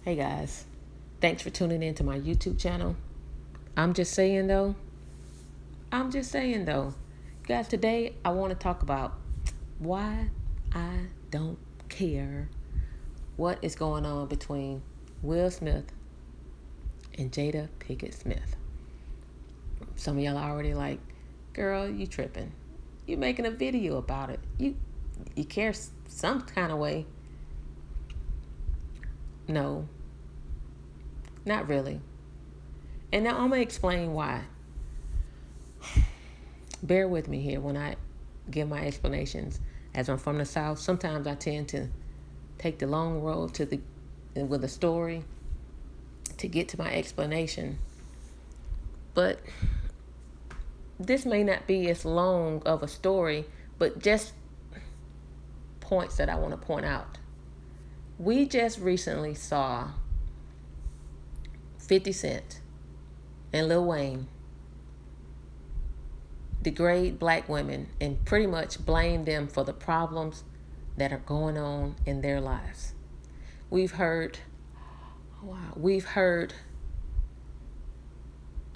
Hey guys, thanks for tuning in to my YouTube channel. I'm just saying though, guys, today I want to talk about why I don't care what is going on between Will Smith and Jada Pinkett-Smith. Some of y'all are already like, girl, you tripping. You making a video about it. You care some kind of way. No, not really. And now I'm going to explain why. Bear with me here when I give my explanations. As I'm from the South, sometimes I tend to take the long road with a story to get to my explanation. But this may not be as long of a story, but just points that I want to point out. We just recently saw 50 Cent and Lil Wayne degrade black women and pretty much blame them for the problems that are going on in their lives. We've heard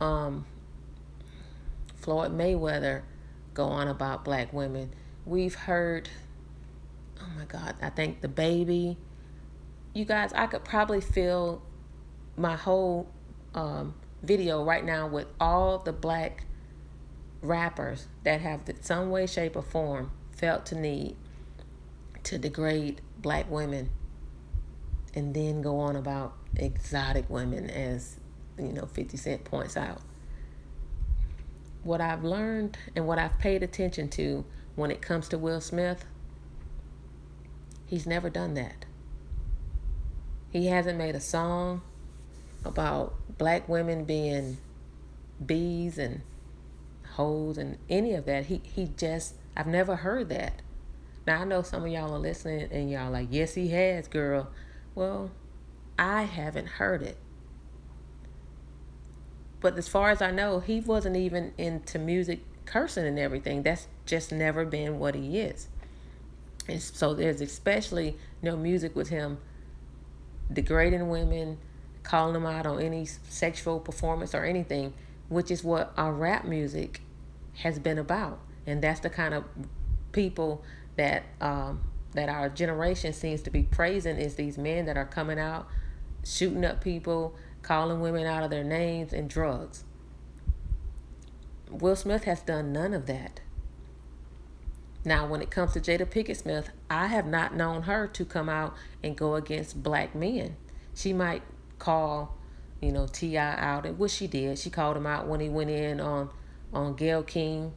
Floyd Mayweather go on about black women. We've heard, oh my God, I think the baby. You guys, I could probably fill my whole video right now with all the black rappers that have in some way, shape, or form felt to need to degrade black women and then go on about exotic women, as 50 Cent points out. What I've learned and what I've paid attention to when it comes to Will Smith, he's never done that. He hasn't made a song about black women being bees and hoes and any of that. I've never heard that. Now I know some of y'all are listening and y'all like, yes he has, girl. Well, I haven't heard it. But as far as I know, he wasn't even into music cursing and everything. That's just never been what he is. And so there's especially no music with him degrading women, calling them out on any sexual performance or anything, which is what our rap music has been about. And that's the kind of people that our generation seems to be praising, is these men that are coming out, shooting up people, calling women out of their names, and drugs. Will Smith has done none of that. Now, when it comes to Jada Pinkett-Smith, I have not known her to come out and go against black men. She might call, T.I. out, which she did. She called him out when he went in on Gayle King.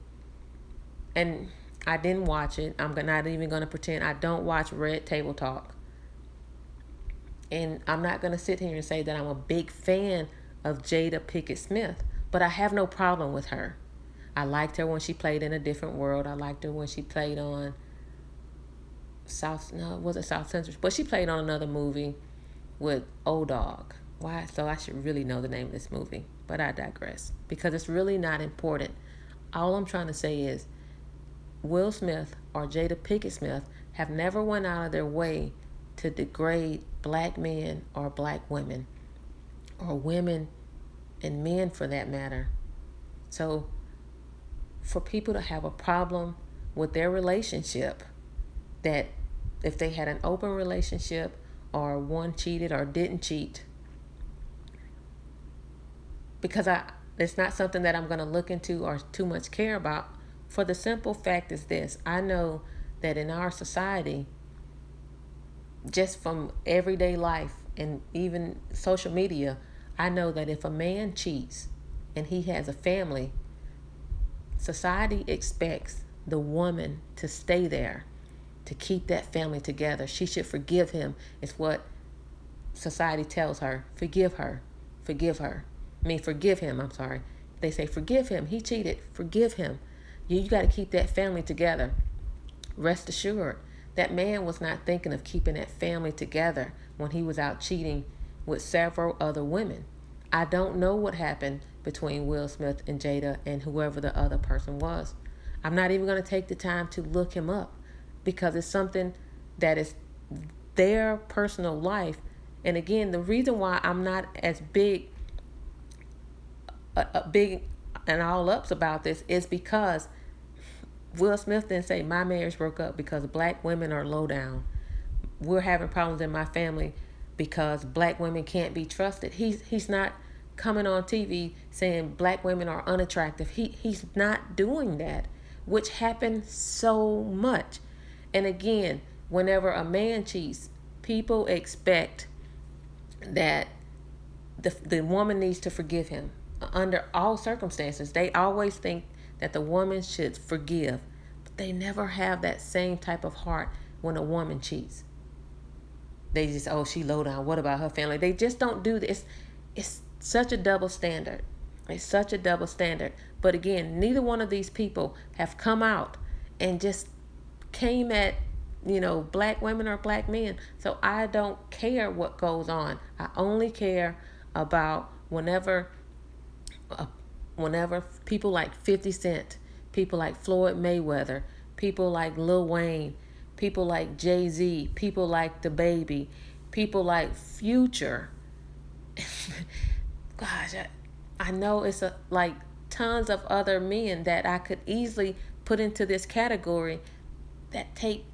And I didn't watch it. I'm not even going to pretend I don't watch Red Table Talk. And I'm not going to sit here and say that I'm a big fan of Jada Pinkett-Smith, but I have no problem with her. I liked her when she played in A Different World. I liked her when she played on South Central? But she played on another movie with O-Dog. Why? So I should really know the name of this movie. But I digress, because it's really not important. All I'm trying to say is Will Smith or Jada Pinkett-Smith have never went out of their way to degrade black men or black women, or women and men for that matter. So for people to have a problem with their relationship, that if they had an open relationship or one cheated or didn't cheat, because it's not something that I'm going to look into or too much care about, for the simple fact is this: I know that in our society, just from everyday life and even social media, I know that if a man cheats and he has a family, society expects the woman to stay there, to keep that family together. She should forgive him. It's what society tells her. Forgive her. Forgive her. Forgive him, I'm sorry. They say, forgive him. He cheated. Forgive him. You got to keep that family together. Rest assured, that man was not thinking of keeping that family together when he was out cheating with several other women. I don't know what happened between Will Smith and Jada and whoever the other person was. I'm not even going to take the time to look him up, because it's something that is their personal life, And again, the reason why I'm not as big and all ups about this is because Will Smith didn't say my marriage broke up because black women are low down. We're having problems in my family because black women can't be trusted. He's not coming on TV saying black women are unattractive. He's not doing that, which happens so much. And again, whenever a man cheats, people expect that the woman needs to forgive him under all circumstances. They always think that the woman should forgive, but they never have that same type of heart when a woman cheats. They just, oh, she low down. What about her family? They just don't do this. It's such a double standard. It's such a double standard. But again, neither one of these people have come out and just came at, black women or black men. So I don't care what goes on. I only care about whenever people like 50 Cent, people like Floyd Mayweather, people like Lil Wayne, people like Jay-Z, people like the Baby, people like Future. Gosh, I know it's like tons of other men that I could easily put into this category that take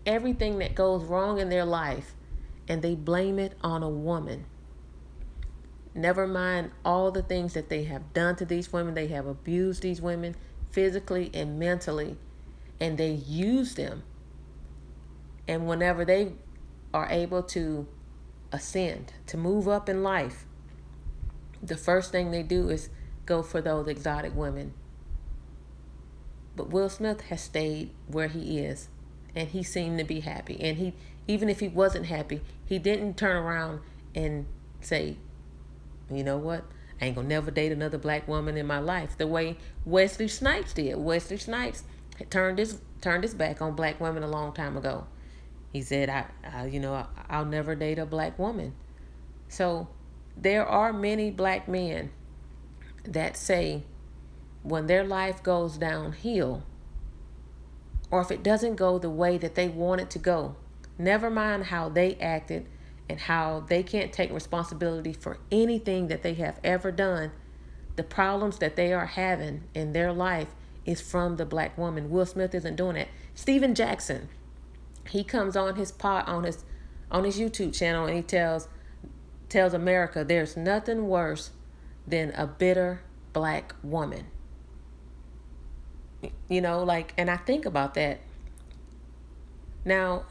everything that goes wrong in their life and they blame it on a woman. Never mind all the things that they have done to these women. They have abused these women physically and mentally, and they use them. And whenever they are able to ascend, to move up in life, the first thing they do is go for those exotic women. But Will Smith has stayed where he is, and he seemed to be happy. And even if he wasn't happy, he didn't turn around and say, you know what, I ain't gonna never date another black woman in my life, the way Wesley Snipes did. Wesley Snipes had turned his back on black women a long time ago. He said, I'll never date a black woman. So there are many black men that say when their life goes downhill, or if it doesn't go the way that they want it to go, never mind how they acted and how they can't take responsibility for anything that they have ever done, the problems that they are having in their life is from the black woman. Will Smith isn't doing that. Steven Jackson, he comes on his YouTube channel and he tells America there's nothing worse than a bitter black woman. And I think about that. Now,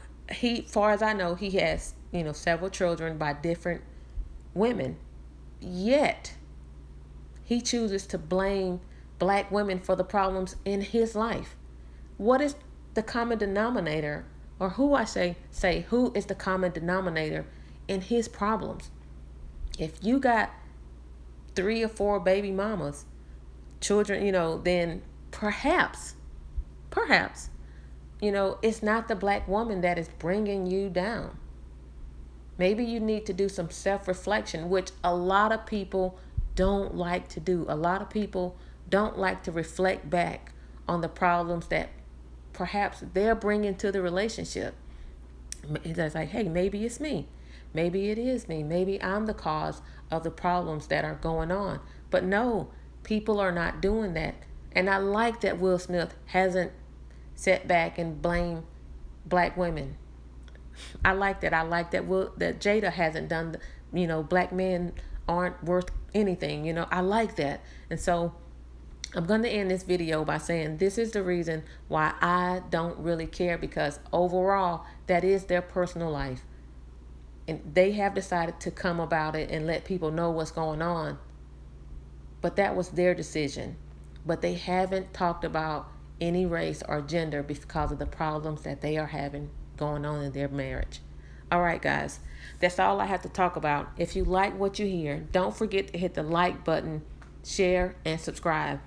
far as I know, he has, several children by different women. Yet, he chooses to blame black women for the problems in his life. What is the common denominator, or who is the common denominator in his problems? If you got 3 or 4 baby mamas, children, then perhaps, it's not the black woman that is bringing you down. Maybe you need to do some self-reflection, which a lot of people don't like to do. A lot of people don't like to reflect back on the problems that perhaps they're bringing to the relationship. It's like, hey, maybe it's me. Maybe it is me. Maybe I'm the cause of the problems that are going on. But no, people are not doing that. And I like that Will Smith hasn't sat back and blamed black women. I like that. I like that Jada hasn't done, black men aren't worth anything. I like that. And so I'm going to end this video by saying this is the reason why I don't really care, because overall, that is their personal life. And they have decided to come about it and let people know what's going on. But that was their decision. But they haven't talked about any race or gender because of the problems that they are having going on in their marriage. All right, guys, that's all I have to talk about. If you like what you hear, don't forget to hit the like button, share, and subscribe.